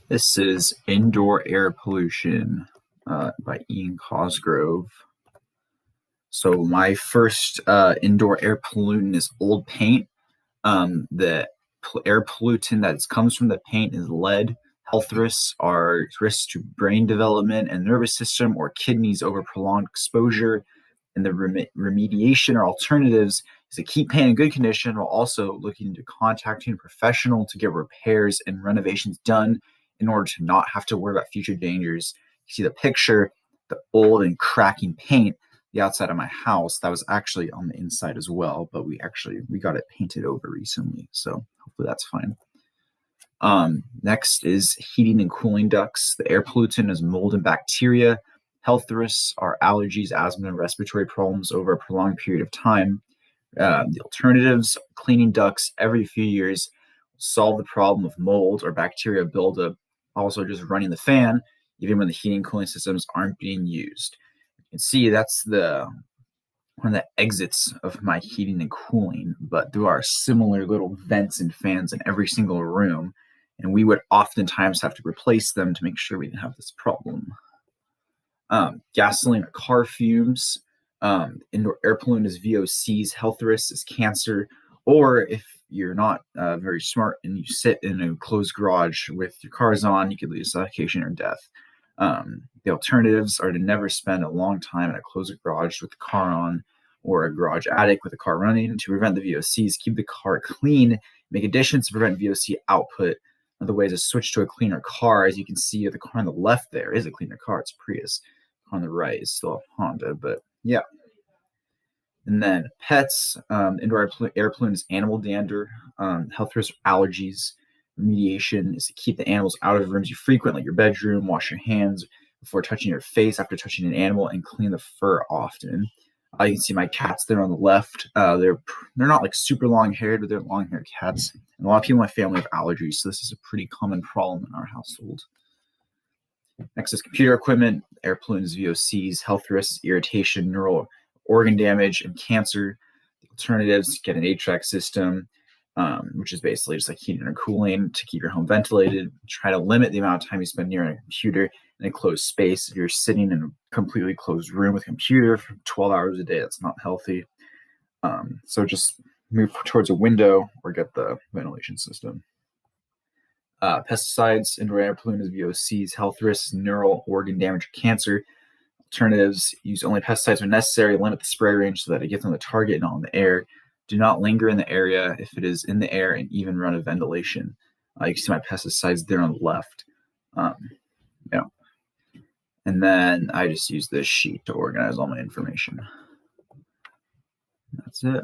This is Indoor Air Pollution by Ian Cosgrove. So my first indoor air pollutant is old paint. The air pollutant that comes from the paint is lead. Health risks are risks to brain development and nervous system or kidneys over prolonged exposure. And the remediation or alternatives is to keep paint in good condition while also looking into contacting a professional to get repairs and renovations done in order to not have to worry about future dangers. You see the picture, the old and cracking paint, the outside of my house, that was actually on the inside as well, but we got it painted over recently, so hopefully that's fine. Next is heating and cooling ducts. The air pollutant is mold and bacteria. Health risks are allergies, asthma, and respiratory problems over a prolonged period of time. The alternatives, cleaning ducts every few years, solve the problem of mold or bacteria buildup. Also, just running the fan, even when the heating and cooling systems aren't being used. You can see that's one of the exits of my heating and cooling, but there are similar little vents and fans in every single room, and we would oftentimes have to replace them to make sure we didn't have this problem. Gasoline or car fumes, indoor air pollutant is VOCs, health risks is cancer, or if you're not very smart and you sit in a closed garage with your cars on, you could lose suffocation or death. The alternatives are to never spend a long time in a closed garage with the car on or a garage attic with the car running. To prevent the VOCs, keep the car clean, make additions to prevent VOC output. Another way is to switch to a cleaner car. As you can see, the car on the left there is a cleaner car. It's a Prius. On the right is still a Honda, but yeah. And then pets, indoor air pollutant is animal dander. Health risks, allergies. Remediation is to keep the animals out of rooms you frequent, like your bedroom. Wash your hands before touching your face after touching an animal, and clean the fur often. You can see my cats there on the left. They're not like super long haired, but they're long haired cats. And a lot of people in my family have allergies, so this is a pretty common problem in our household. Next is computer equipment, air pollutants, VOCs, health risks, irritation, neural organ damage, and cancer. The alternatives, get an HVAC system, which is basically just like heating or cooling to keep your home ventilated. Try to limit the amount of time you spend near a computer in a closed space. If you're sitting in a completely closed room with a computer for 12 hours a day, that's not healthy. So just move towards a window or get the ventilation system. Pesticides, indoor air pollutants, VOCs, health risks, neural organ damage, or cancer. Alternatives, use only pesticides when necessary, limit the spray range so that it gets on the target and not in the air. Do not linger in the area if it is in the air, and even run a ventilation. You can see my pesticides there on the left. Yeah. And then I just use this sheet to organize all my information. That's it.